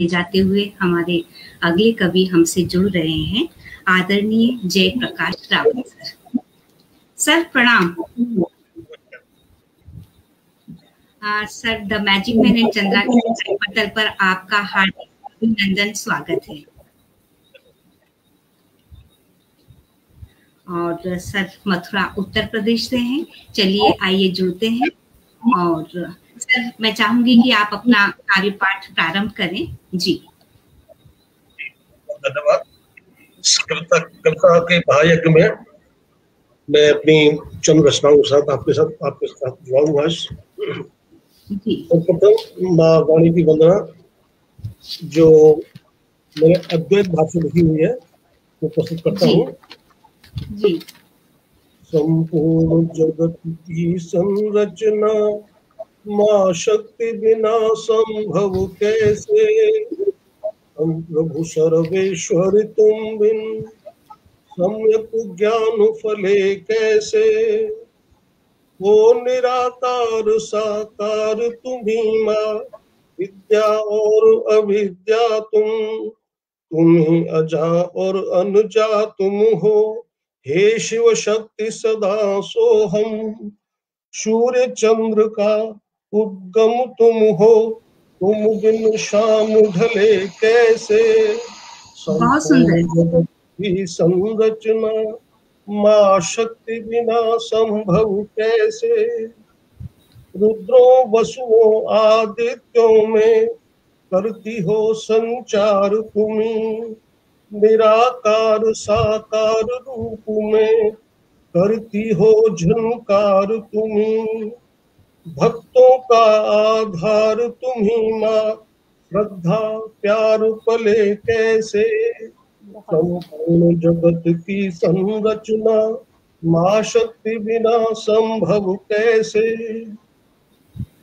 जाते हुए हमारे अगले कवि हमसे जुड़ रहे हैं, आदरणीय जयप्रकाश रावत सर। सर प्रणाम। Sir, the magic man and Chandra के पटल पर आपका हार्दिक अभिनंदन, स्वागत है। और सर मथुरा उत्तर प्रदेश से हैं। चलिए आइए जुड़ते हैं। और सर मैं चाहूंगी कि आप अपना कार्यपाठ प्रारंभ करें। जी धन्यवाद। कविता के महायज्ञ में मैं अपनी चंद रचनाओं के साथ आपके साथ जुड़ाऊंगा। सर्वप्रथम माँ वाणी की वंदना जो मैंने अद्वैत भाव से लिखी हुई है वो प्रस्तुत करता हूँ। जी। संपूर्ण जगत की संरचना माँ शक्ति बिना संभव कैसे, हम प्रभु सर्वेश्वर तुम बिन सम्यक ज्ञान फले कैसे। वो निराकार साकार तुम्ही माँ, विद्या और अविद्या तुम ही अजा और अनुजा तुम हो। हे शिव शक्ति सदा सोहम, सूर्य चंद्र का उद्गम तुम हो। तुम बिन शाम ढले कैसे, संपूर्ण जगत की संरचना माँ शक्ति बिना संभव कैसे। रुद्रों वसुओं आदित्यों में करती हो संचार तुम्ही, निराकार साकार रूप में करती हो झंकार तुम्ही। भक्तों का आधार तुम्ही माँ, श्रद्धा प्यार पले कैसे। संपूर्ण जगत की संरचना माँ शक्ति बिना संभव कैसे।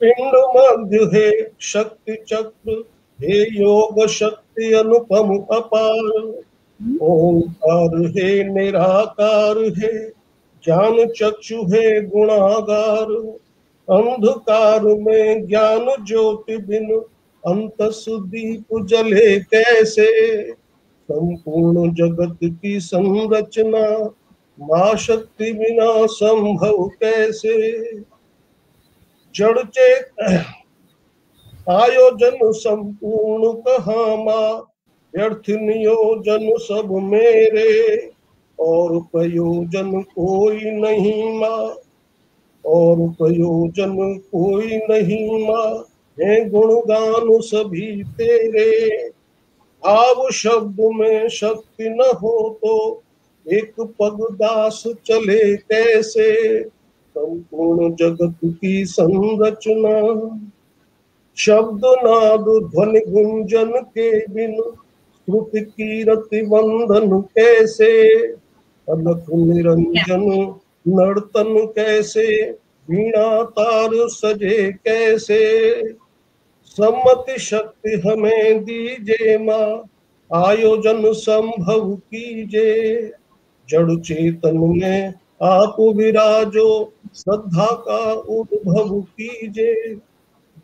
पिंड मध्य है शक्ति चक्र, हे योग शक्ति अनुपम अपार। ओंकार है निराकार है, ज्ञान चक्षु है गुणागार। अंधकार में ज्ञान ज्योति बिन अंतस दीप जले कैसे। संपूर्ण जगत की संरचना माँ शक्ति बिना संभव कैसे। जड़ चेत आयोजन संपूर्ण कहाँ माँ, व्यर्थ नियोजन सब मेरे। और प्रयोजन कोई नहीं माँ, और प्रयोजन कोई नहीं माँ, है गुणगान सभी तेरे। भाव शब्द में शक्ति न हो तो एक पग दास चले कैसे। संपूर्ण जगत की संरचना शब्द नाद ध्वनि गुंजन के बिन श्रुति की रति बंधन कैसे। अलख निरंजन नर्तन कैसे, वीणा तार सजे कैसे। सम्मति शक्ति हमें दीजे माँ, आयोजन संभव कीजे। जड़ चेतन में आप विराजो, श्रद्धा का उद्भव कीजे।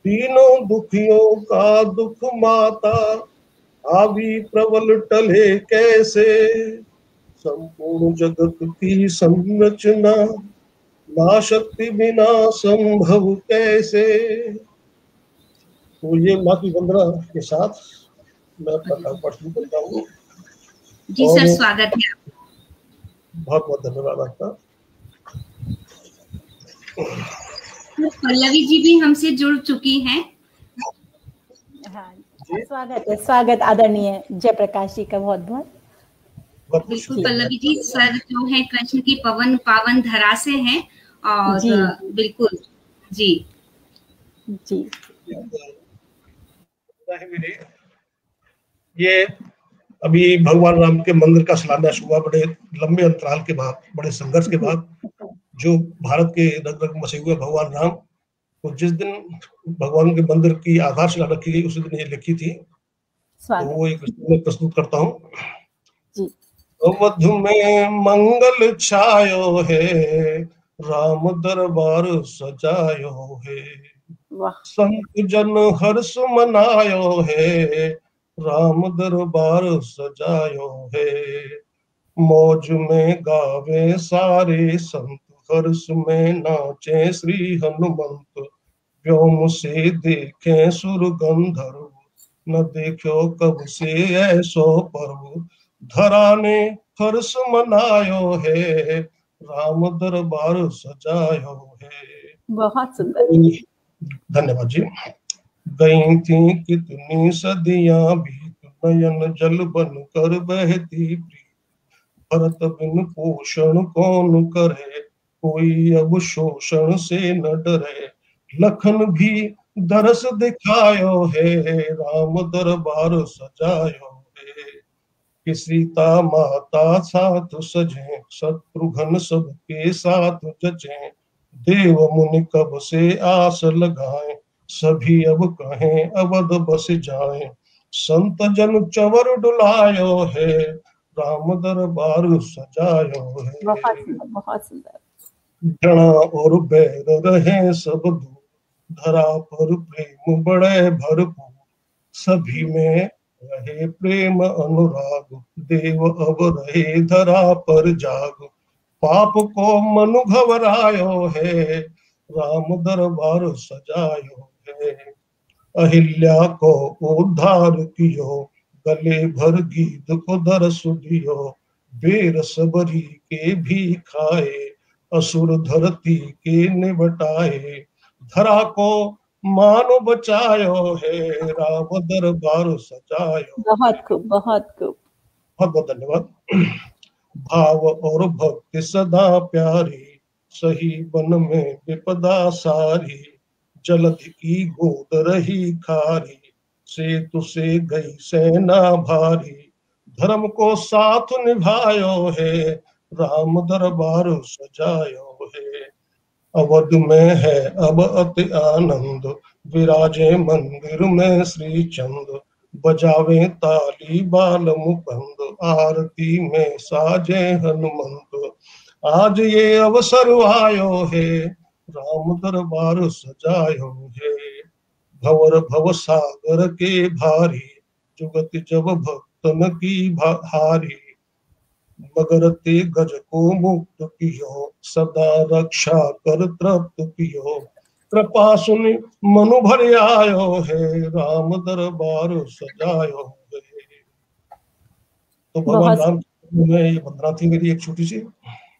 दीनों दुखियों का दुख माता, आवी प्रबल टले कैसे। संपूर्ण जगत की संरचना माँ शक्ति बिना संभव कैसे। तो ये माँ की वंदना के साथ मैं अपना कार्यपाठ शुरू करता हूँ। जी सर, स्वागत है। बहुत बहुत धन्यवाद आपका। पल्लवी जी भी हमसे जुड़ चुकी हैं। हाँ, स्वागत आदरणीय जयप्रकाश जी का बहुत बहुत। बिल्कुल पल्लवी जी, सर जो है कृष्ण की पवन पावन धरा से हैं और बिल्कुल जी जी ये अभी भगवान राम के मंदिर का शिलान्यास हुआ, बड़े लंबे अंतराल के बाद, बड़े संघर्ष के बाद जो भारत के रग रग में बसे हुए भगवान राम को जिस दिन भगवान के मंदिर की आधारशिला रखी गई उसी दिन ये लिखी थी। तो वो एक प्रस्तुत करता हूँ। अवध में मंगल छायो है, राम दरबार सजायो है। संत जन हर्ष मनायो है, राम दरबार सजायो है। मौज में गावे सारे संत, हर्ष में नाचे श्री हनुमंत। व्योम से देखे सुर गंधर्व, न देखो कब से ऐसो पर्व। धरा ने हर्ष मनायो है, राम दरबार सजायो है। बहुत सुंदर। धन्यवाद जी। गई थी कितनी सदियां बीत, नयन जल बन कर बहती प्रीत। भरत बिन पोषण कौन करे, कोई अब शोषण से न डरे। लखन भी दरस दिखायो है, राम दरबार सजायो है। कि सीता माता साथ सजे, शत्रुघ्न सबके साथ जचे। देव मुनि कब से आस लगाए, सभी अब कहें अवध बस जाए। संत जन चवर डुलायो है, राम दरबार सजायो है। बहुत सुंदर, बहुत सुंदर। घृणा और बैर रहे सब दूर, धरा पर प्रेम बढ़े भरपूर। सभी में रहे प्रेम अनुराग, देव अब रहे धरा पर जाग। पाप को मनु घबरायो है, राम दरबार सजायो है। अहिल्या को उद्धार कियो, गले भर गीत को दरस दियो। बेर सबरी के भी खाए, असुर धरती के निबटाए। धरा को मानो बचायो है, राम दरबार सजायो। बहुत खूब, बहुत खूब। बहुत बहुत धन्यवाद। भाव और भक्ति सदा प्यारी, सही वन में विपदा सारी। जलधि की गोद रही खारी, सेतु से गई सेना भारी। धर्म को साथ निभायो है, राम दरबार सजायो है। अवध में है अब अति आनंद, विराजे मंदिर में श्री चंद। बजावे ताली बाल मुकुंद, आरती में साजे हनुमंत। आज ये अवसर आयो है, राम दरबार सजायो है। भवर भव सागर के भारी, जुगत जब भक्तन की हारी। मगर ते गज को मुक्त कियो, सदा रक्षा कर तृप्त कियो। कृपा सुनि मनु भर आयो है, राम दरबार सजायो है। तो भगवान राम में ये वंदना थी मेरी एक छोटी सी।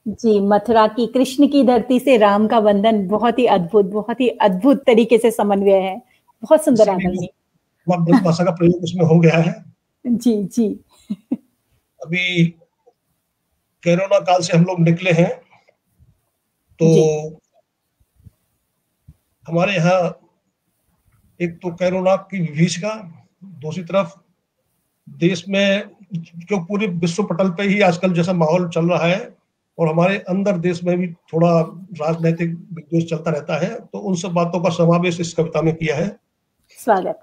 जी, मथुरा की कृष्ण की धरती से राम का वंदन बहुत ही अद्भुत तरीके से समन्वय है। बहुत सुंदर आदरणीय। भाषा का प्रयोग उसमें हो गया है। जी जी। अभी कोरोना काल से हम लोग निकले हैं, तो हमारे यहाँ एक तो कोरोना की विभीषिका, दूसरी तरफ देश में जो पूरे विश्व पटल पे ही आजकल जैसा माहौल चल रहा है, और हमारे अंदर देश में भी थोड़ा राजनीतिक विद्वेष चलता रहता है, तो उन सब बातों का समावेश इस कविता में किया है। स्वागत।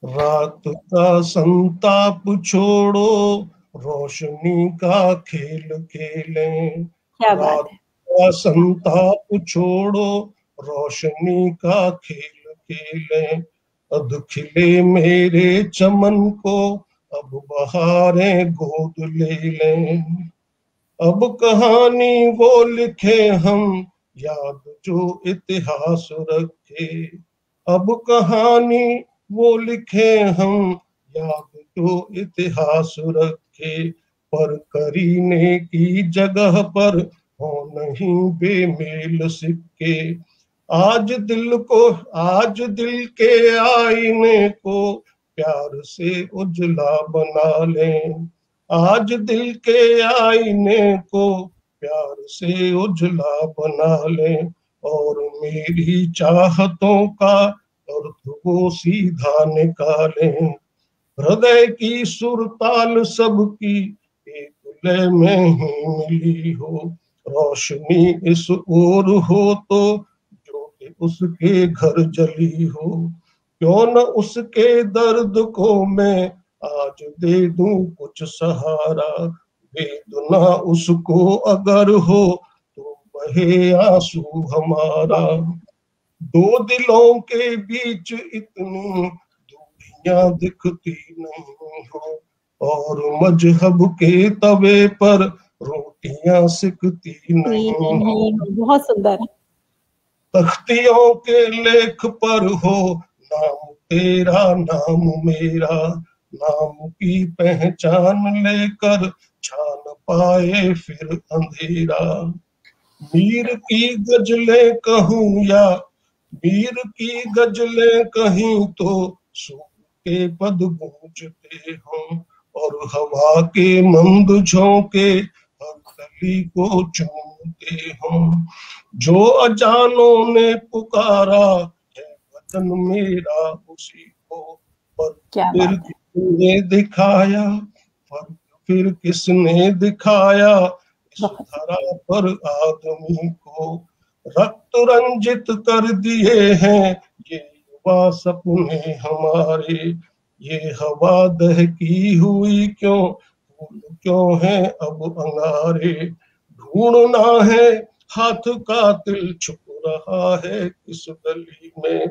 रात का संताप छोड़ो, रोशनी का खेल खेलें। रात का संताप छोड़ो, रोशनी का खेल खेलें। अध खिले मेरे चमन को, अब बहारें गोद ले लें। अब कहानी वो लिखे हम, याद जो इतिहास रखे। अब कहानी वो लिखे हम, याद जो इतिहास रखे। पर करीने की जगह पर हो नहीं बेमेल सिक्के। आज दिल के आईने को प्यार से उजला बना लें। आज दिल के आईने को प्यार से उजला बना लें। और मेरी चाहतों का अर्थ वो सीधा निकालें। हृदय की सुरताल सबकी एक लय में ही मिली हो। रोशनी इस ओर हो तो ज्योति उसके घर जली हो। क्यों न उसके दर्द को मैं आज दे दूं कुछ सहारा। वेदना उसको अगर हो तो बहे आंसू हमारा। दो दिलों के बीच इतनी यहाँ दिखती नहीं हो, और मजहब के तवे पर रोटियां सिकती नहीं हो। बहुत सुंदर। तख्तियों के लेख पर हो नाम तेरा नाम मेरा, नाम की पहचान लेकर छान पाए फिर अंधेरा। मीर की गजलें कहूँ या मीर की गजलें कहीं तो सूखे पद गूंजते हों, और हवा के मंद झोंके हर कली को चूमते हों। जो अजानों ने पुकारा है वतन मेरा उसी को, पर फिर किसने दिखाया, फिर किसने दिखाया इस धरा पर आदमी को। रक्त रंजित कर दिए हैं ये युवा सपने हमारे, ये हवा दहकी हुई क्यों, फूल क्यों है अब अंगारे। ढूंढना है हाथ का तिल छुप रहा है किस गली में,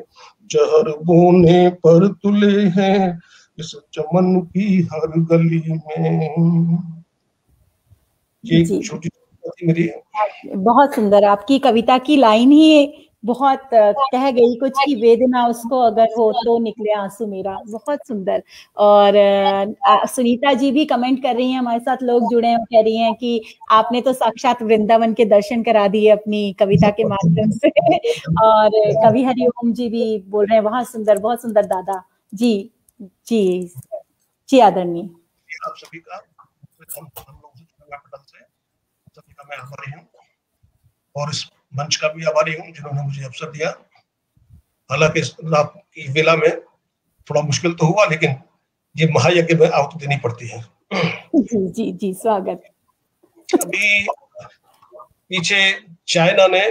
जहर बोने पर तुले हैं इस चमन की हर गली में। ये छोटी मेरी बहुत सुंदर। आपकी कविता की लाइन ही बहुत कह गई कुछ की वेदना उसको अगर हो तो निकले आंसू मेरा। बहुत सुंदर। और सुनीता जी भी कमेंट कर रही हैं, हमारे साथ लोग जुड़े हैं, कह रही हैं कि आपने तो साक्षात वृंदावन के दर्शन करा दिए अपनी कविता के माध्यम से। और कवि हरिओम जी भी बोल रहे हैं बहुत सुंदर दादा जी। जी जी आदरणीय। आप सभी का मैं आभारी हूँ, और इस मंच का भी आभारी हूँ जिन्होंने मुझे अवसर दिया। हालांकि रात की वेला में थोड़ा मुश्किल तो हुआ, लेकिन ये महायज्ञ में आहुति देनी पड़ती है। जी जी जी स्वागत। अभी पीछे चाइना ने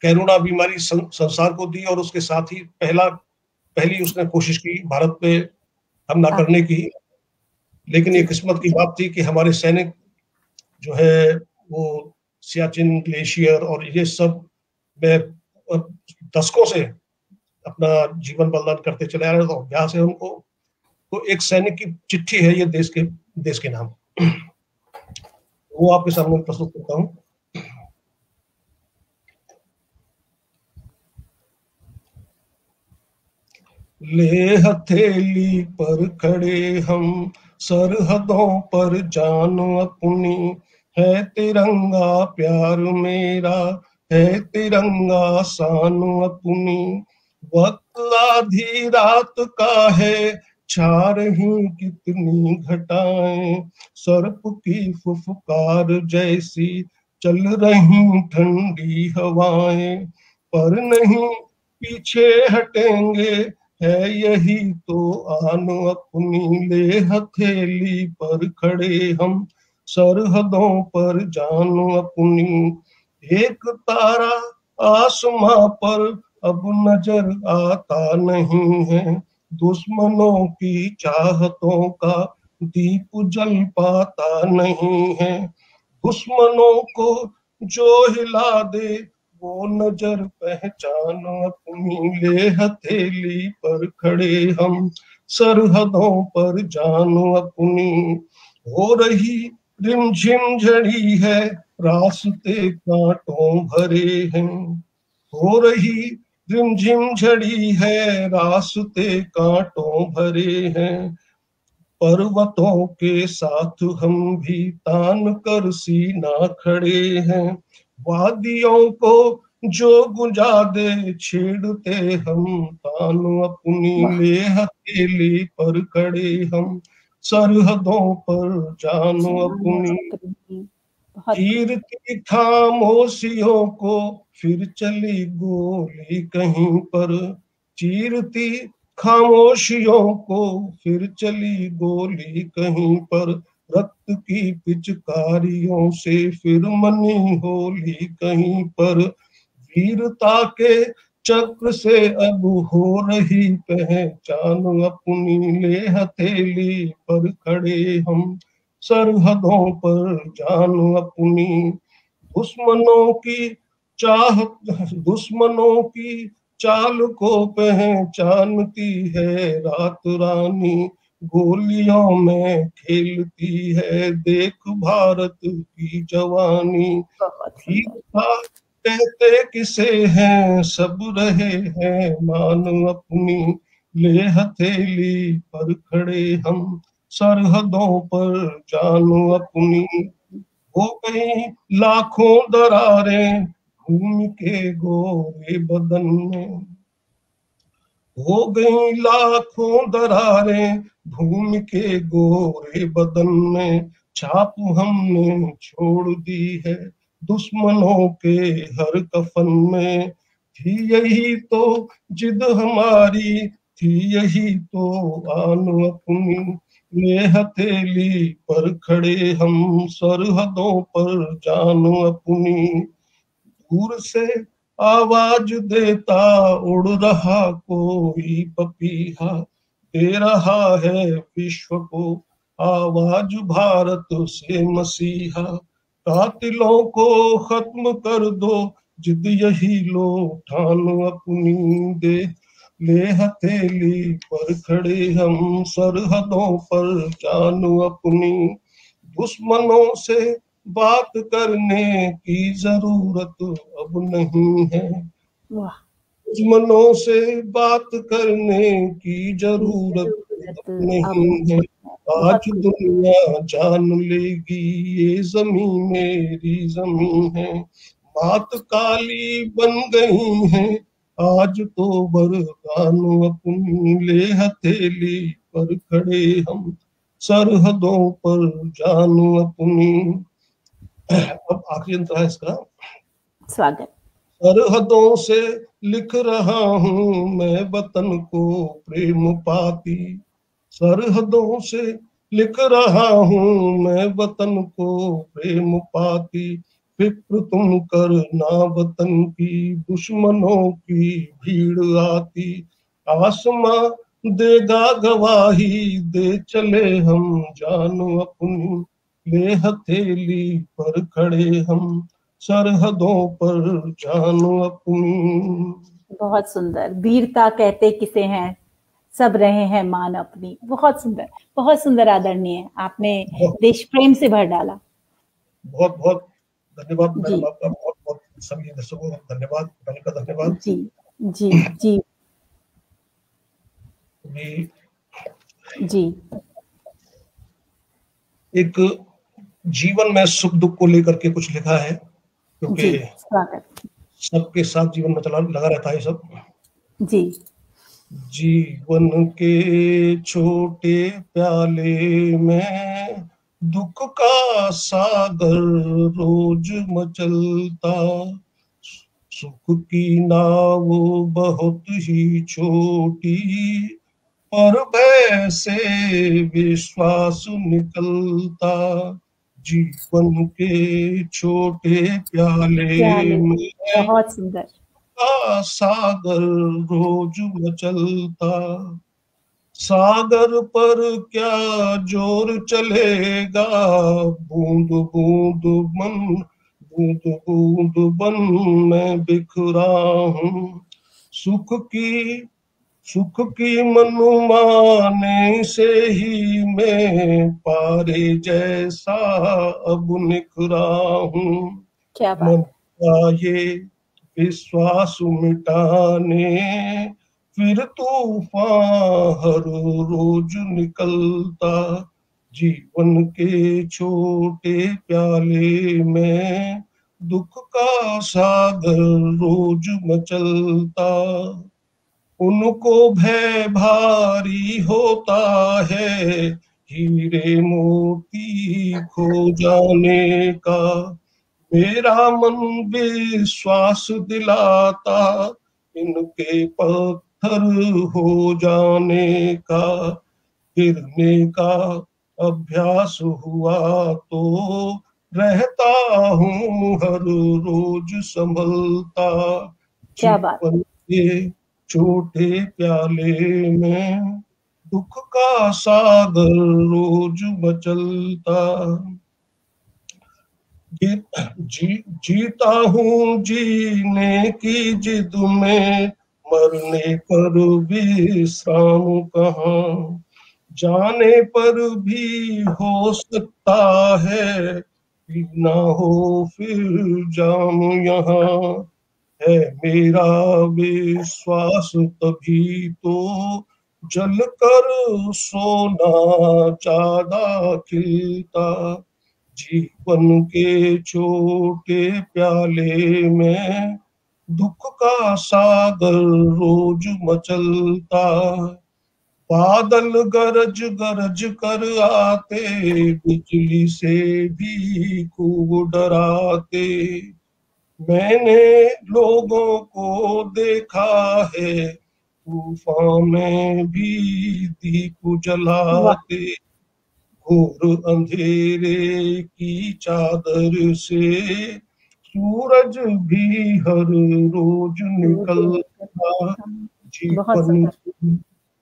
कोरोना बीमारी संसार को दी, और उसके साथ ही पहली उसने कोशिश की भारत पे हमला करने की। लेकिन ये किस्मत की बात थी कि हमारे सैनिक जो है वो सियाचिन ग्लेशियर और ये सब में दशकों से अपना जीवन बलिदान करते चले आ रहे थे। यहाँ से उनको तो एक सैनिक की चिट्ठी है ये देश के नाम, वो आपके सामने प्रस्तुत करता हूँ। ले हथेली पर खड़े हम सरहदों पर जान अपनी, है तिरंगा प्यार मेरा, है तिरंगा शान अपनी। वक्त आधी रात का है छा रही कितनी घटाएं, सर्प की फुफकार जैसी चल रही ठंडी हवाएं। पर नहीं पीछे हटेंगे है यही तो आन अपनी, ले हथेली पर खड़े हम सरहदों पर जान अपनी। एक तारा आसमां पर अब नजर आता नहीं है, दुश्मनों की चाहतों का दीप जल पाता नहीं है। दुश्मनों को जो हिला दे वो नजर पहचान अपनी, ले हथेली पर खड़े हम सरहदों पर जान अपनी। हो रही रिमझिम झड़ी है रास्ते कांटों भरे हैं, हो रही रिमझिम झड़ी है रास्ते कांटों भरे हैं। पर्वतों के साथ हम भी तान कर सीना खड़े हैं, वादियों को जो गुंजा दे छेड़ते हम तान अपनी, ले हथेली पर खड़े हम सरहदों पर जान अपनी। चीरती खामोशियों को फिर चली गोली कहीं पर, चीरती खामोशियों को फिर चली गोली कहीं पर। रक्त की पिचकारियों से फिर मनी होली कहीं पर, वीरता के चक्र से अब हो रही पहचान अपनी, ले हथेली पर खड़े हम सरहदों पर जान अपनी। दुश्मनों की चाल को पहचानती है रात रानी, गोलियों में खेलती है देख भारत की जवानी। बहुत सुंदर। वीरता कहते किसे हैं, सब रहे हैं मान अपनी, ले हथेली पर खड़े हम सरहदों पर जान अपनी। हो गई लाखों दरारें भूमि के गोरे बदन में, हो गई लाखों दरारें भूमि के गोरे बदन में, छाप हमने छोड़ दी है दुश्मनों के हर कफन में। थी यही तो जिद हमारी, थी यही तो आन अपनी, ले हथेली पर खड़े हम सरहदों पर जान अपनी। दूर से आवाज देता उड़ रहा कोई पपीहा, दे रहा है विश्व को आवाज भारत से मसीहा। कातिलों को खत्म कर दो, जिद यही लो ठान अपनी, दे ले हथेली पर खड़े हम सरहदों पर जान अपनी। दुश्मनों से बात करने की जरूरत अब नहीं है, वाह, दुश्मनों से बात करने की जरूरत अब नहीं है। आज दुनिया जान लेगी ये जमीन मेरी जमीन है, बात काली बन गई है आज तो बरदान अपनी, ले हथेली पर खड़े हम सरहदों पर जान अपनी। अब आखिरी अंतर है इसका। स्वागत। सरहदों से लिख रहा हूँ मैं वतन को प्रेम पाती, सरहदों से लिख रहा हूँ मैं वतन को प्रेम पाती। फिक्र तुम करना वतन की दुश्मनों की भीड़ आती, आसमां देगा गवाही दे चले हम जान अपनी, ले हथेली पर खड़े हम सरहदों पर जान अपनी। बहुत सुंदर। वीरता कहते किसे हैं, सब रहे हैं मान अपनी। बहुत सुंदर, बहुत सुंदर आदरणीय, आपने देश प्रेम से भर डाला। बहुत बहुत धन्यवाद मैडम, आपका बहुत बहुत सभी दर्शकों का धन्यवाद, पैनल का धन्यवाद। जी जी जी जी। एक जीवन में सुख दुख को लेकर के कुछ लिखा है, क्योंकि सबके साथ जीवन में लगा रहता है सब। जी। जीवन के छोटे प्याले में दुख का सागर रोज मचलता, सुख की नाव बहुत ही छोटी पर भय से विश्वास निकलता। जीवन के छोटे प्याले में बहुत सुंदर सागर रोज मचलता, सागर पर क्या जोर चलेगा, बूंद बूंद बन मैं बिखरा हूँ। सुख की मनमाने से ही मैं पारे जैसा अब निखरा हूँ। क्या बात। ये विश्वास मिटाने फिर तूफान हर रोज निकलता, जीवन के छोटे प्याले में दुख का सागर रोज मचलता। उनको भय भारी होता है हीरे मोती खो जाने का, मेरा मन विश्वास दिलाता इनके पत्थर हो जाने का। गिरने का अभ्यास हुआ तो रहता हूँ हर रोज संभलता, क्या बात। के छोटे प्याले में दुख का सागर रोज मचलता। जीता हूँ जीने की जिद में मरने पर विश्राम कहाँ, जाने पर भी हो सकता है कि ना हो फिर जाम यहाँ, है मेरा विश्वास तभी तो जल कर सोना ज्यादा खिलता, जीवन के छोटे प्याले में दुख का सागर रोज मचलता, बादल गरज गरज कर आते, बिजली से भी खूब डराते, मैंने लोगों को देखा है तूफान में भी दीप जलाते, घोर अंधेरे की चादर से सूरज भी हर रोज निकलता, जीवन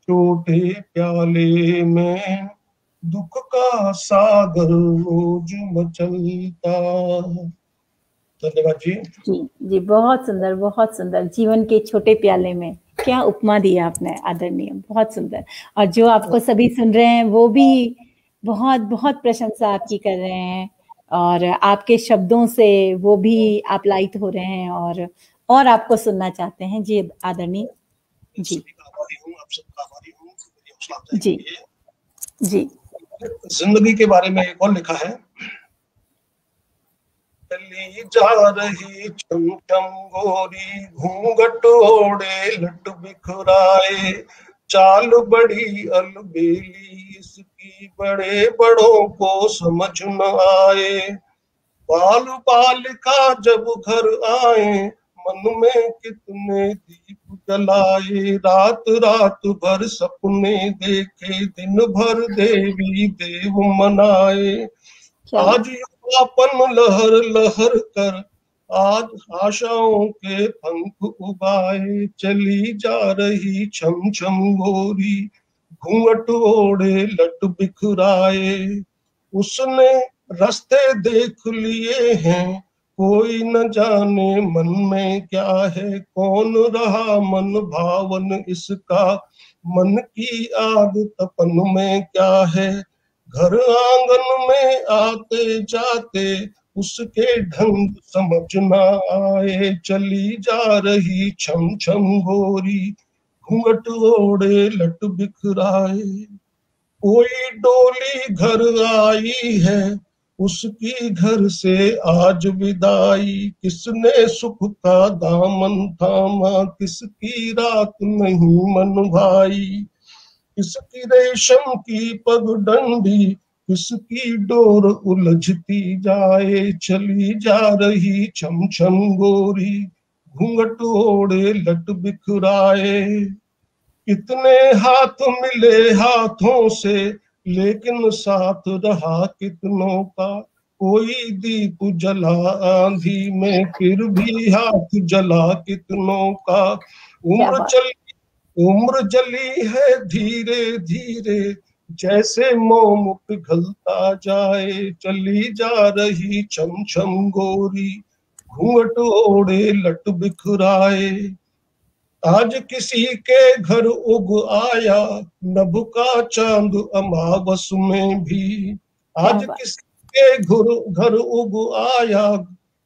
छोटे प्याले में दुख का सागर रोज मचलता। धन्यवाद जी। जी बहुत सुंदर, बहुत सुंदर। जीवन के छोटे प्याले में क्या उपमा दिया आपने आदरणीय, बहुत सुंदर। और जो आपको सभी सुन रहे हैं वो भी बहुत बहुत प्रशंसा आपकी कर रहे हैं, और आपके शब्दों से वो भी आप्लायित हो रहे हैं और आपको सुनना चाहते हैं। जी आदरणीय जी। आप सबका आभारी हूँ। जी जी। जिंदगी के बारे में एक और लिखा है, चली जा रही चम चम गोरी, घूंघट ओढ़े लट बिखराए, चाल बड़ी अलबेली इसकी, बड़े बड़ों को समझ न आए, बाल बाल का जब घर आए, मन में कितने दीप जलाए, रात रात भर सपने देखे, दिन भर देवी देव मनाए, आज युवापन लहर लहर कर, आज आशाओं के पंख उगाए, चली जा रही छम छम गोरी, घूंघट ओढ़े लट बिखराए, उसने रास्ते देख लिए हैं, कोई न जाने मन में क्या है, कौन रहा मन भावन इसका, मन की आग तपन में क्या है, घर आंगन में आते जाते उसके ढंग समझ न आए, चली जा रही छम छम गोरी, घूंघट ओढ़े लट बिखराए, कोई डोली घर आई है, उसकी घर से आज विदाई, किसने सुख का दामन थामा, किसकी रात नहीं मन भाई, किसकी रेशम की पगडंडी, किसकी डोर उलझती जाए, चली जा रही छम छम गोरी, घूंघट ओढ़े लट बिखराए, कितने हाथ मिले हाथों से, लेकिन साथ रहा कितनों का, कोई दीप जला आंधी में, फिर भी हाथ जला कितनों का, उम्र जली है धीरे धीरे, जैसे मोम पिघलता जाए, चली जा रही छम छम गोरी, घूंघट ओढ़े लट बिखराए, आज किसी के घर उग आया नभ का चांद अमावस में भी, आज किसी के घर उग आया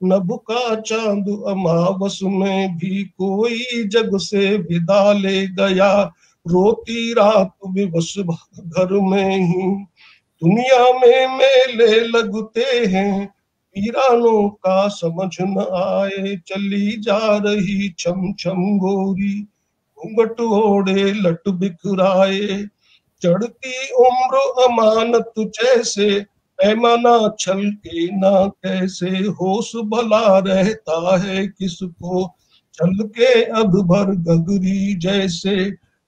नभ का चांद अमावस में भी, कोई जग से विदा ले गया, रोती रात विवश घर में ही, दुनिया में मेले लगते हैं, वीरानों का समझ न आए, चली जा रही छम छम गोरी, घूंघट ओढ़े लट बिखराए, चढ़ती उम्र अमानत जैसे, पैमाना छल के ना कैसे, होश भला रहता है किसको, छल के अधभर गगरी जैसे,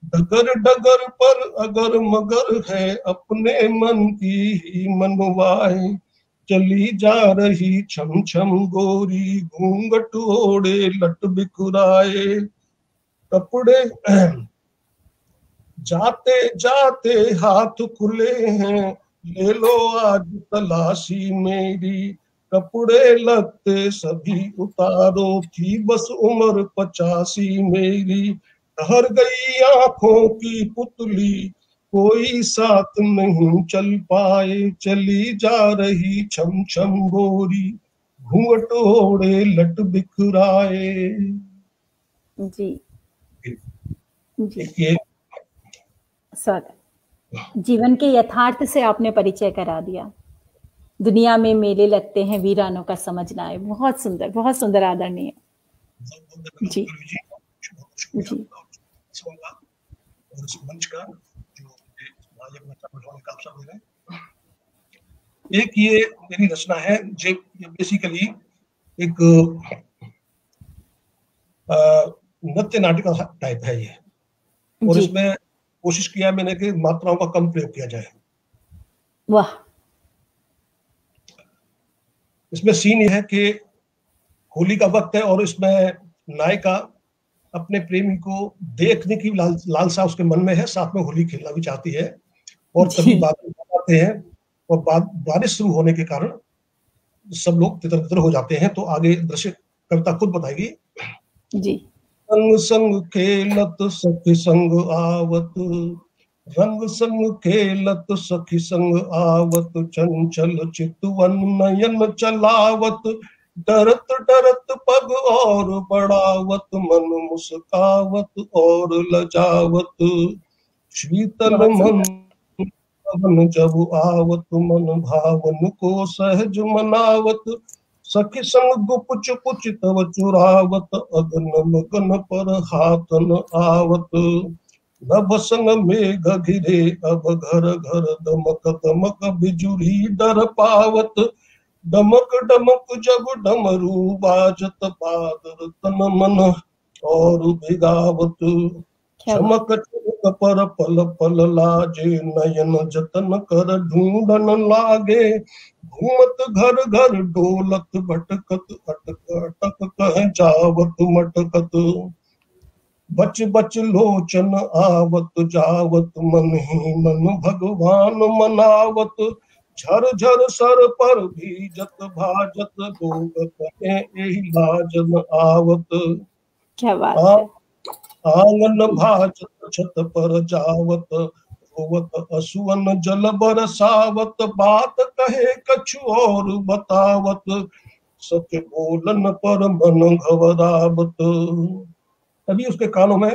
डगर डगर पर अगर मगर है, अपने मन की ही मनवाए, चली जा रही छम छम गोरी, घूंघट ओढ़े लट बिखराए, कपड़े जाते जाते हाथ खुले हैं, ले लो आज तलाशी मेरी, कपड़े लगते सभी उतारो, थी बस उम्र 85 मेरी, ठहर गई आंखों की पुतली, कोई साथ नहीं चल पाए, चली जा रही छम छम गोरी, घूंघट ओढ़े लट बिखराए। जी जी ये सर, जीवन के यथार्थ से आपने परिचय करा दिया। दुनिया में मेले लगते हैं, वीरानों का समझना है। बहुत सुंदर आदरणीय जी जी और इस मंच का जो का अवसर दे रहे हैं। एक ये मेरी रचना है जो बेसिकली एक नृत्य नाटिका टाइप है ये, और इसमें कोशिश किया मैंने कि मात्राओं का कम प्रयोग किया जाए। वाह। इसमें सीन ये है कि होली का वक्त है और इसमें नायिका अपने प्रेमी को देखने की लालसा उसके मन में है, साथ में होली खेलना भी चाहती है, और तभी बादल आते हैं और बारिश शुरू होने के कारण सब लोग तितर बितर हो जाते हैं। तो आगे दृश्य कविता खुद बताएगी जी। रंग संग खेलत सखी संग आवत, रंग संग खेलत सखी संग आवत, चंचल चितवन नयन चलावत, डरत डरत पग और बढ़ावत, मन मुस्कावत और लजावत, शीतल मन पवन जब आवत, मन भावन को सहज मनावत, सखी संग गुप चुप चितव चुरावत, अगन मगन पर हाथ न आवत, नभ संग मेघ घिरे अब घर घर, दमक दमक बिजुली डर पावत, डमक डमक जब डमरू बाजत, बादर तन मन और भिगावत, चमक चमक पर पल पल लाजे, नयन जतन कर ढूंढन लागे, घूमत घर घर डोलत भटकत, अटक अटक कह जावत मटकत, बच बच लोचन आवत जावत, मन ही मन भगवान मनावत, झर झर सर पर भीजत भाजत, लोग कहे एहि लाजन आवत, क्या बात है। आंगन भाजत छत पर जावत, रोवत असुवन जल बरसावत, बात कहे कछु और बतावत, सच बोलन पर मन घबरावत। तभी उसके कानों में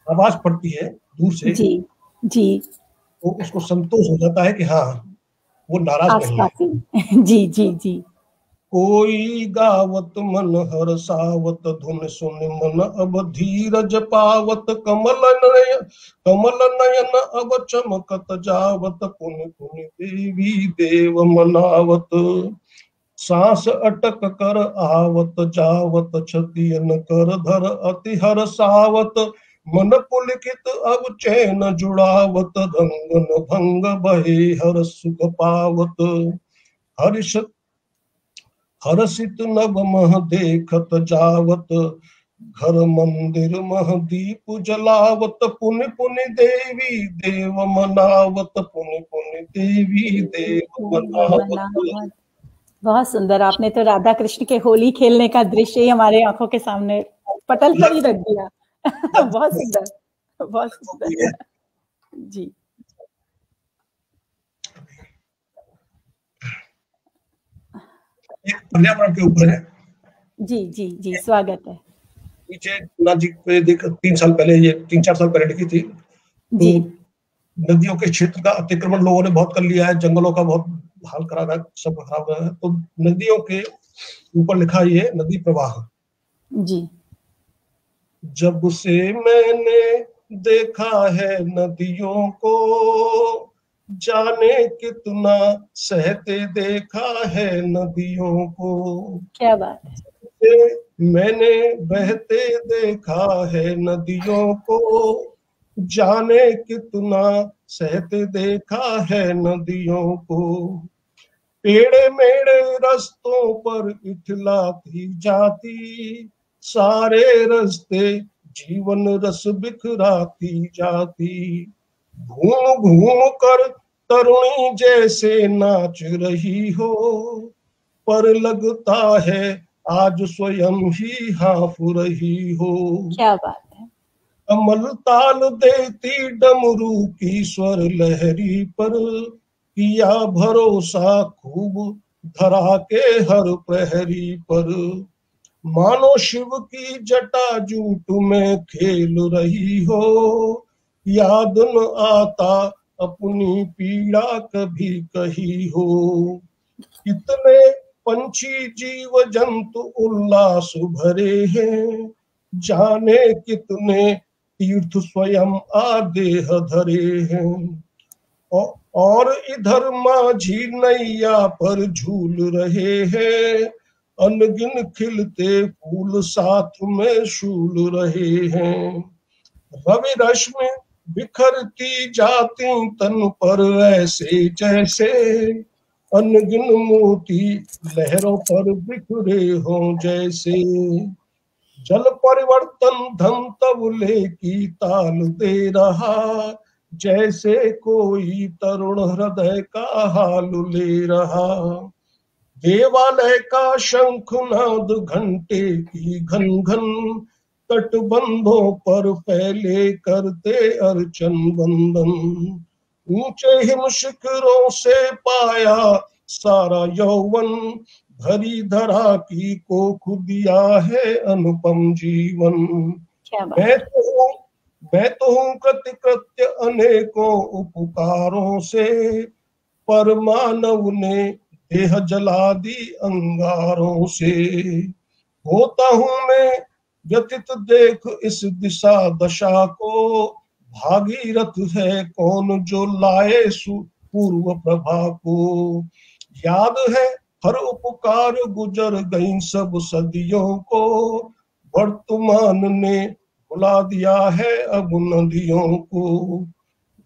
आवाज पड़ती है दूर से जी जी, तो उसको संतोष हो जाता है कि हाँ वो नाराज नहीं है। जी जी जी। कोई गावत मन हरसावत, धुन सुन मन अब धीरज पावत, कमल नयन अब चमकत जावत, पुनि पुनि देवी देव मनावत, सांस अटक कर आवत जावत, छतियन कर धर अति हरसावत, मन पुलकित अब चैन जुड़ावत, रंगन भंग बहे हर सुख पावत, हर्ष हरसित नभ मह देखत जावत, घर मंदिर मह दीप जलावत, पुनि पुनि देवी देव मनावत, पुनि पुनि देवी देव मनावत। बहुत सुंदर। आपने तो राधा कृष्ण के होली खेलने का दृश्य ही हमारे आंखों के सामने पटल पर ही रख दिया। बहुत सुंदर, बहुत सुंदर जी। पर्यावरण के ऊपर है। जी जी जी, स्वागत है। नीचे जी पे देख 3 साल पहले, ये 3-4 साल पहले लिखी थी। जी। तो नदियों के क्षेत्र का अतिक्रमण लोगों ने बहुत कर लिया है, जंगलों का बहुत हाल खराब है, सब खराब है। तो नदियों के ऊपर लिखा ये नदी प्रवाह जी। जब से मैंने देखा है नदियों को, जाने कितना सहते देखा है नदियों को, क्या बात है। मैंने बहते देखा है नदियों को, जाने कितना सहते देखा है नदियों को, टेढ़े मेढ़े रास्तों पर इठलाती जाती, सारे रास्ते जीवन रस बिखराती जाती, घूम घूम कर तरुणी जैसे नाच रही हो, पर लगता है आज स्वयं ही हाँफ रही हो। क्या बात है। कमल ताल देती डमरू की स्वर लहरी पर, किया भरोसा खूब धरा के हर प्रहरी पर। मानो शिव की जटा जूट में खेल रही हो, याद न आता अपनी पीड़ा कभी कही हो। कितने पंछी जीव जंतु उल्लास भरे हैं, जाने कितने तीर्थ स्वयं आदेह धरे हैं। और इधर माझी नैया पर झूल रहे हैं, अनगिन खिलते फूल साथ में शूल रहे हैं। रवि रश्मि बिखरती जाती तन पर ऐसे जैसे, अनगिन मोती लहरों पर बिखरे हों जैसे। जल परिवर्तन धन तबले की ताल दे रहा, जैसे कोई तरुण हृदय का हाल ले रहा। देवालय का शंखनाद घंटे की घन घन, तटबंधों पर फैले करते अर्चन वंदन। ऊंचे हिम शिखरों से पाया सारा यौवन, भरी धरा की को खुदिया है अनुपम जीवन। मैं तो हूँ कृत्य अनेकों उपकारों से, पर मानव ने देह जला दी अंगारों से। होता हूँ मैं व्यतीत देख इस दिशा दशा को, भागीरथ है कौन जो लाए पूर्व प्रभा को। याद है हर उपकार गुजर गई सब सदियों को, वर्तमान ने भुला दिया है अब नदियों को।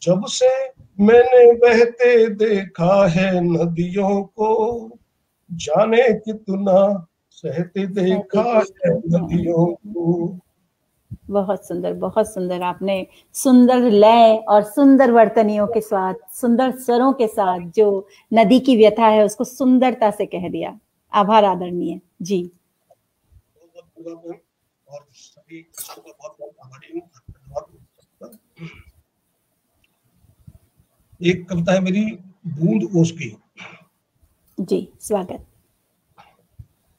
जब से मैंने बहते देखा है नदियों को, जाने कितना सहते देखा है नदियों को। बहुत सुंदर, बहुत सुंदर। आपने सुंदर लय और सुंदर वर्तनियों के साथ, सुंदर स्वरों के साथ जो नदी की व्यथा है उसको सुंदरता से कह दिया। आभार आदरणीय जी। और सभी का बहुत आभारी हूँ। एक कविता है मेरी बूंद ओस की। जी स्वागत।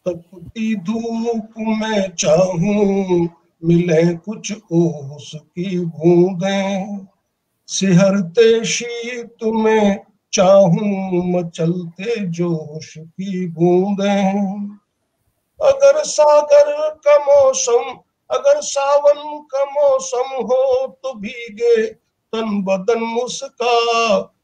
तपती धूप में चाहूं मिले कुछ ओस की बूंदें, सिहरते शीत में चाहूं मचलते जोश की बूंदें। अगर सागर का मौसम, अगर सावन का मौसम हो तो भीगे तन बदन मुस्का,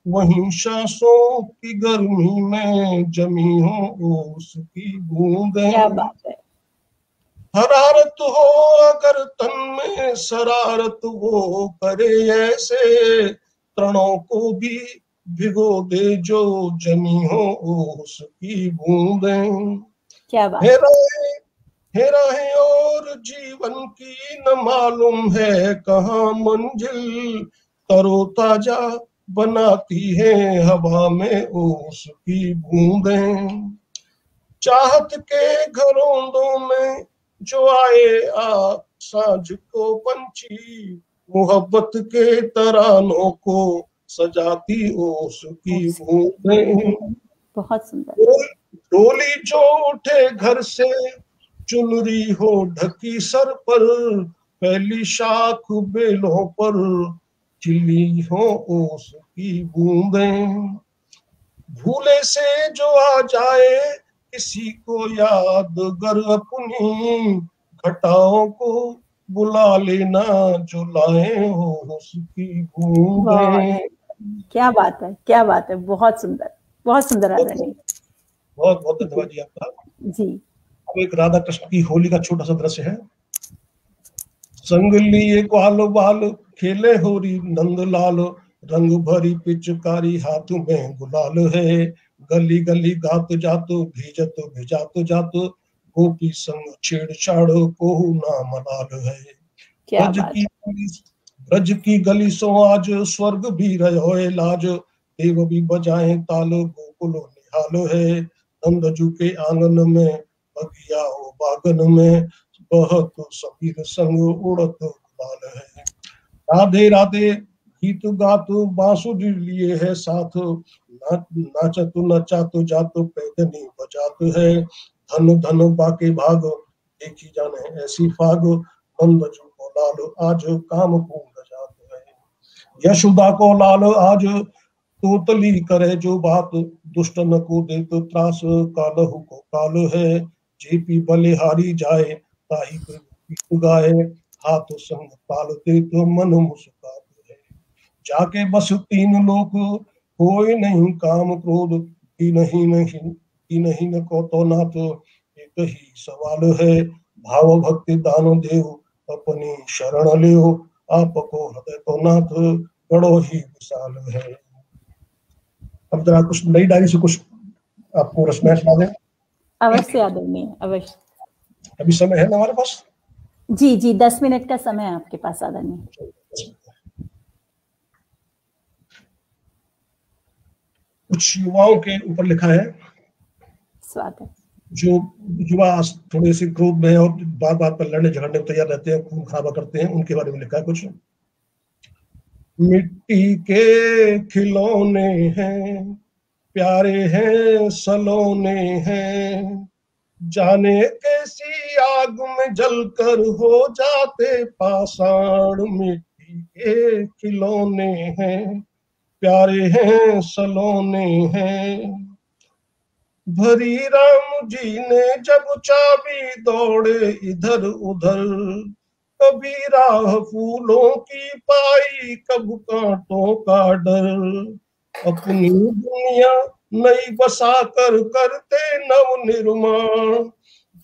वहीं सांसों की गर्मी में जमी हो ओस की बूंदें। क्या बात है। हरारत हो अगर तन में शरारत वो करे ऐसे, तृणों को भी भिगो दे जो जमी हो ओस की बूंदें। क्या बात हेरा है और जीवन की न मालूम है कहाँ मंजिल, तरोताजा बनाती है हवा में ओस की बूंदें। चाहत के घरोंदों में जो आए आ साँझ को पंछी, मोहब्बत के तरानों को सजाती ओस की बूंदें। बहुत सुंदर। डोली जो उठे घर से, चुनरी हो ढकी सर पर, पहली शाख बेलों पर खिली हो ओस की बूंदें। भूले से जो आ जाए किसी को याद गर अपनी, घटाओं को बुला लेना जो लाए हो उसकी बूंदें। क्या बात है, क्या बात है। बहुत सुंदर, बहुत सुंदर आदरणीय। बहुत बहुत धन्यवाद जी आपका जी। अब एक राधा कृष्ण की होली का छोटा सा दृश्य है। संग लिए ग्वाल बाल खेले होरी नंद लाल, रंग भरी पिचकारी हाथ में गुलाल है, गली गली गात जात भीजत भिजात जात, गोपी संग छेड़छाड़ को ना मलाल है। ब्रज की गली सो आज स्वर्ग भी रहे लाज, देव भी बजाए ताल गोकुल निहाल है, नंदजू के आंगन में बगिया हो बागन में, बहत समीर संग उड़त बाल है। राधे राधे गीत गातु बांसुरी लिए है साथ, नाचतु नचातु जातु पैदनी बजातु है। धन धन बाके भाग देखी जाने ऐसी फाग, मंद जो को लाल आज काम पूर्ण जात है। यशोदा को लाल आज तोतली करे जो बात, दुष्ट न को दे तो त्रास, कालहु को काल है। जेपी बलिहारी जाए ताही को गाए, हाथ संग पालते तो मन मुस्कात है। जाके बस तीन लोक कोई नहीं काम क्रोध, की नहीं न को तो नाथ एक ही सवाल है। भाव भक्ति दान देव अपनी शरण लियो, आपको हृदय तो नाथ बड़ो ही विशाल है। अब जरा कुछ नई डायरी से कुछ आपको रचनाएं सुना दें। अवश्य आदरणीय, अवश्य। अभी समय है ना हमारे पास? जी जी, 10 मिनट का समय है आपके पास आदरणीय। कुछ युवाओं के ऊपर लिखा है। स्वागत। जो युवा थोड़े से क्रोध में और बात बात पर लड़ने झगड़ने को तैयार रहते हैं, खून खराबा करते हैं, उनके बारे में लिखा है कुछ। मिट्टी के खिलौने हैं, प्यारे हैं सलोने हैं, जाने कैसी आग में जलकर हो जाते पाषाण। मिट्टी के खिलौने हैं, प्यारे हैं सलोने हैं। भरी राम जी ने जब चाबी दौड़े इधर उधर, कभी राह फूलों की पाई कब कांटों का डर। अपनी दुनिया नई बसा कर करते नव निर्माण,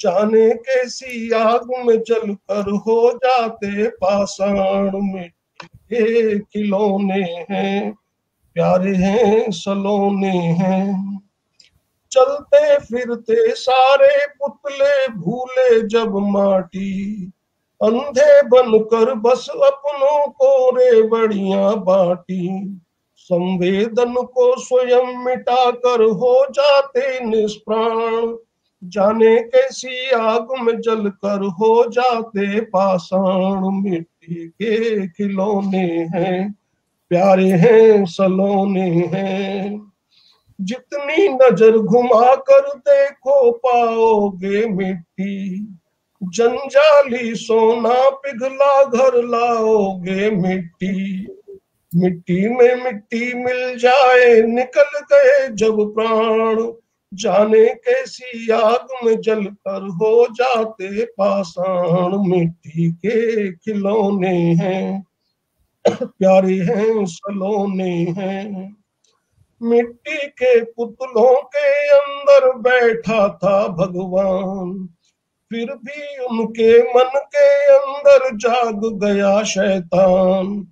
जाने कैसी आग में जल कर हो जाते पाषाण। मिट्टी के खिलौने हैं, प्यारे हैं सलोने हैं। चलते फिरते सारे पुतले भूले जब माटी, अंधे बनकर बस अपनों को रेवड़ियां बाटी। संवेदन को स्वयं मिटा कर हो जाते निष्प्राण, जाने कैसी आग में जल कर हो जाते पाषाण। मिट्टी के खिलौने हैं, प्यारे हैं सलोने हैं। जितनी नजर घुमा कर देखो पाओगे मिट्टी, जंजाली सोना पिघला घर लाओगे मिट्टी। मिट्टी में मिट्टी मिल जाए निकल गए जब प्राण, जाने कैसी आग में जल कर हो जाते पाषाण। मिट्टी के खिलौने हैं, प्यारे हैं सलोने हैं। मिट्टी के पुतलों के अंदर बैठा था भगवान, फिर भी उनके मन के अंदर जाग गया शैतान।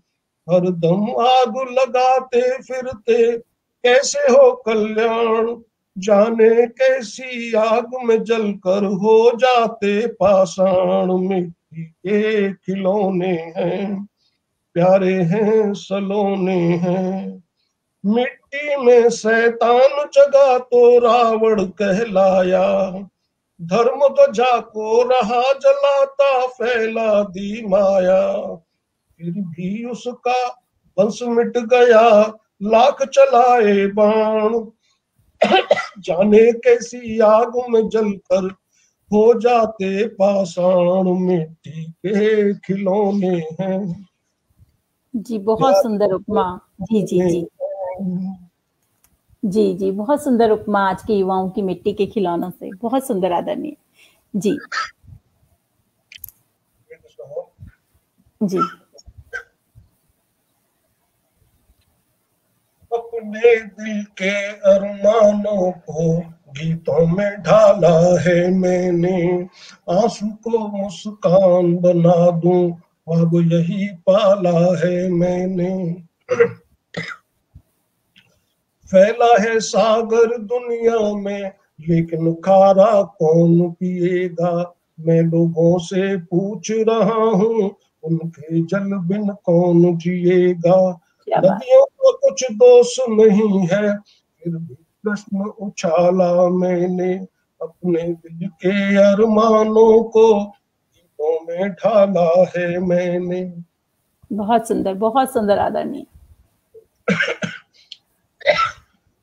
हरदम आग लगाते फिरते कैसे हो कल्याण, जाने कैसी आग में जलकर हो जाते पाषाण। मिट्टी के खिलौने हैं, प्यारे हैं सलोने हैं। मिट्टी में शैतान जगा तो रावण कहलाया, धर्म ध्वजा को रहा जलाता फैला दी माया। फिर भी उसका वंश मिट गया लाख चलाए बाण, जाने कैसी आग में जलकर हो जाते पाषाण। मिट्टी के खिलौने हैं। जी बहुत सुंदर उपमा। जी जी जी जी जी, बहुत सुंदर उपमा आज के युवाओं की मिट्टी के खिलौनों से। बहुत सुंदर आदरणीय जी। जी अपने दिल के अरमानों को गीतों में ढाला है मैंने, आंसू को मुस्कान बना दूं अब यही पाला है मैंने। फैला है सागर दुनिया में लेकिन खारा कौन पिएगा, मैं लोगों से पूछ रहा हूँ उनके जल बिन कौन जिएगा। नदियों को कुछ दोष नहीं है फिर भी प्रश्न उछाला मैंने, अपने दिल के अरमानों को गीतों में ढाला है मैंने। बहुत सुंदर आदरणीय।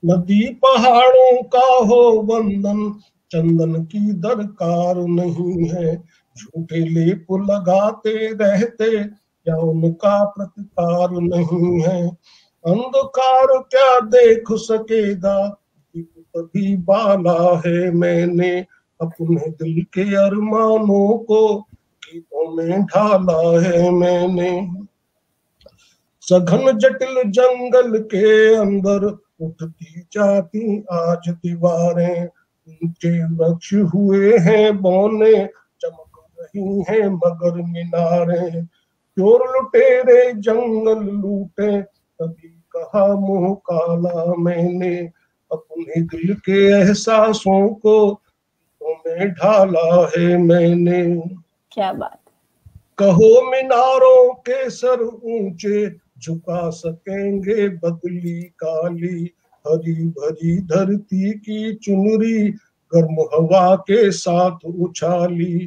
नदी पहाड़ों का हो बंधन, चंदन की दरकार नहीं है। झूठे लेप लगाते रहते, क्या उनका प्रतिकार नहीं है। अंधकार क्या देख सकेगा, दीप तभी बाला है मैंने। अपने दिल के अरमानों को गीतों में ढाला है मैंने। सघन जटिल जंगल के अंदर उठती जाती आज दीवारें। ऊंचे वृक्ष हुए हैं बौने, चमक रही हैं मगर मीनारें। चोर लुटेरे जंगल लूटे, तभी कहा मुंह काला मैंने। अपने दिल के एहसासों को में ढाला है मैंने। क्या बात। कहो मीनारों के सर ऊंचे, झुका सकेंगे बदली काली। हरी भरी धरती की चुनरी, गर्म हवा के साथ उछाली।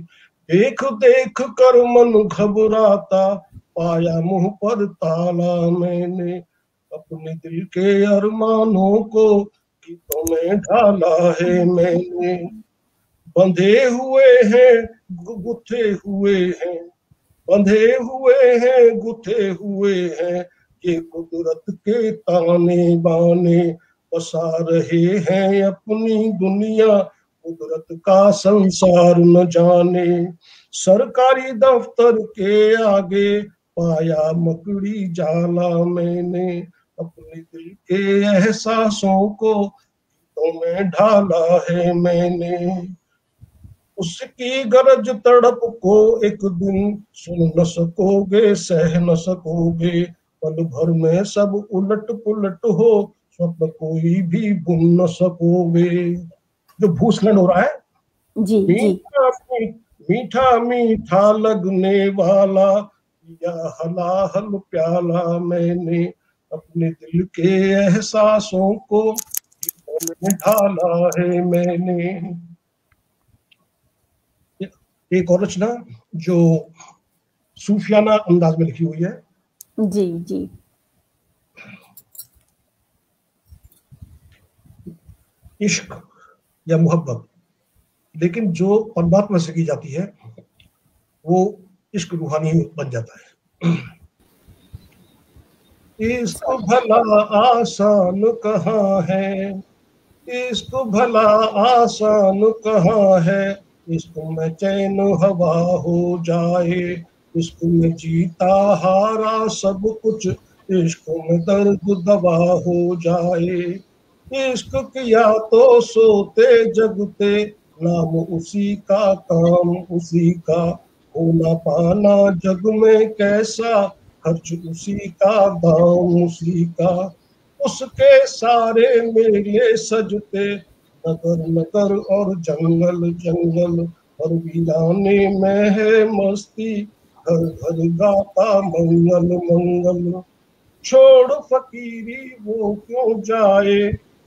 देख देख कर मन घबराता, पाया मुंह पर ताला मैंने। अपने दिल के अरमानों को गीतों में ढाला है मैंने। बंधे हुए हैं गुथे हुए हैं, बंधे हुए हैं गुथे हुए हैं, ये कुदरत के ताने बाने। बसा रहे हैं अपनी दुनिया, कुदरत का संसार न जाने। सरकारी दफ्तर के आगे पाया मकड़ी जाला मैंने। अपने दिल के एहसासों को गीतों में ढाला है मैंने। उसकी गरज तड़प को एक दिन सुन न सकोगे, सह न सकोगे। पल भर में सब उलट पुलट हो, स्वप्न कोई भी बुन न सकोगे। जो भूस्खलन हो रहा है, जी मीठा मीठा मीठा लगने वाला, या हलाहल प्याला मैंने। अपने दिल के एहसासों को ढाला है मैंने। एक और रचना जो सूफियाना अंदाज में लिखी हुई है। जी जी। इश्क या मोहब्बत, लेकिन जो परमात्मा से की जाती है वो इश्क रूहानी बन जाता है। इश्क भला आसान कहाँ है, इश्क भला आसान कहाँ है। इश्क में चैन हवा हो जाए, इश्क में जीता हारा सब कुछ, इश्क में दर्द दवा हो जाए। इश्क किया तो सोते जगते, नाम उसी का काम उसी का। होना पाना जग में कैसा, खर्च उसी का दाम उसी का। उसके सारे मेले सजते, नगर नगर और जंगल जंगल। और वीराने में है मस्ती, घर घर गाता मंगल मंगल। छोड़ फकीरी वो क्यों जाए,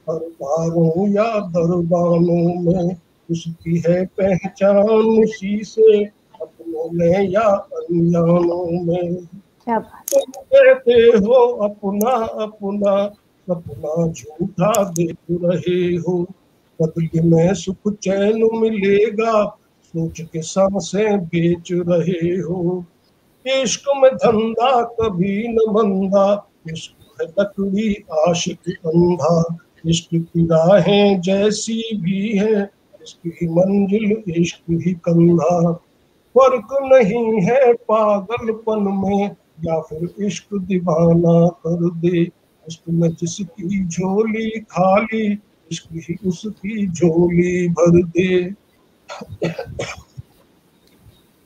हर बारों या दरबानों में। उसकी है पहचान उसी से, अपनों में या अनजानों में। तुम कहते हो अपना अपना, अपना झूठा देख रहे हो। बदले में सुख चैन मिलेगा, सोच के सांसें बेच रहे हो। इश्क में धंधा कभी न बंधा, इश्क है लकड़ी आशिक अंधा। इश्क की राहें जैसी भी है, इश्क ही मंजिल इश्क ही कंधा। फर्क नहीं है पागलपन में, या फिर इश्क दीवाना कर दे। इश्क में जिसकी झोली खाली, इश्क ही उसकी झोली भर दे।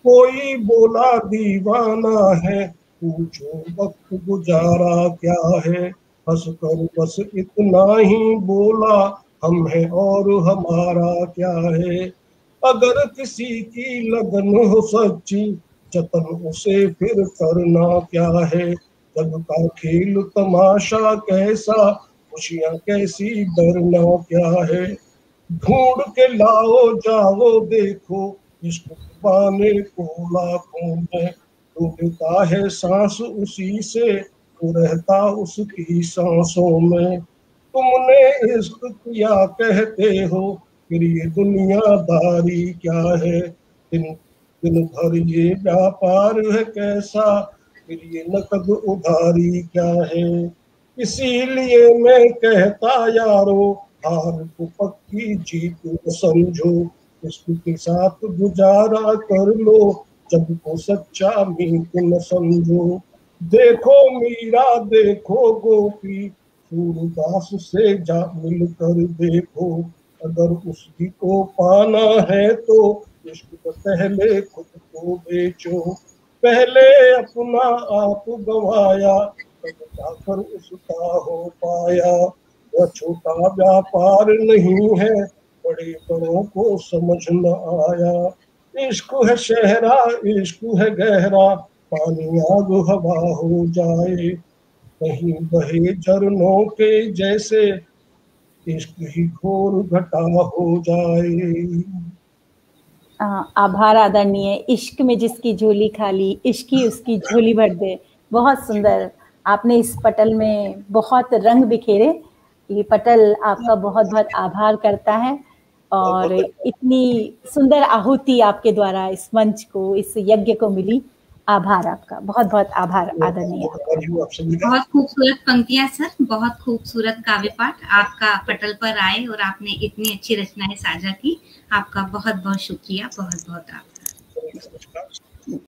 कोई बोला दीवाना है, पूछो वक्त गुजारा क्या है। हंस कर बस इतना ही बोला, हम है और हमारा क्या है। अगर किसी की लगन हो सच्ची, जतन उसे फिर करना क्या है। जग का खेल तमाशा कैसा, खुशियां कैसी डरना क्या है। ढूंढ के लाओ जाओ देखो, इश्क बाने को लाखों में डूबता है सांस उसी से, वो रहता उसकी सांसों में। तुमने इश्क किया कहते हो, फिर ये दुनियादारी क्या है? दिन दिन भर ये व्यापार है कैसा, फिर ये नकद उधारी क्या है? इसीलिए मैं कहता यारो, हार को पक्की जीत न समझो, इश्क के साथ गुजारा कर लो, जब को सच्चा मीत न समझो। देखो मीरा देखो गोपी, सूरदास से जा मिलकर देखो, अगर उसी को पाना है तो इश्क तो पहले खुद को बेचो। पहले अपना आप गवाया, तब जाकर उसका हो पाया। वह छोटा व्यापार नहीं है, बड़े बड़ों को समझ न आया। इश्क है शहरा इश्क है गहरा, पानी आग हवा हो जाए, कहीं बहे झरनों के जैसे, इश्क ही घोर घटा हो जाए। आभार आदरणीय। इश्क में जिसकी झोली खाली, इश्क ही उसकी झोली भर दे। बहुत सुंदर। आपने इस पटल में बहुत रंग बिखेरे। ये पटल आपका बहुत बहुत आभार करता है, और इतनी सुंदर आहुति आपके द्वारा इस मंच को, इस यज्ञ को मिली। आभार आपका, बहुत बहुत आभार आदरणीय। बहुत खूबसूरत पंक्तियां सर, बहुत खूबसूरत काव्य पाठ आपका पटल पर आए और आपने इतनी अच्छी रचनाएं साझा की। आपका बहुत बहुत शुक्रिया, बहुत बहुत आभार।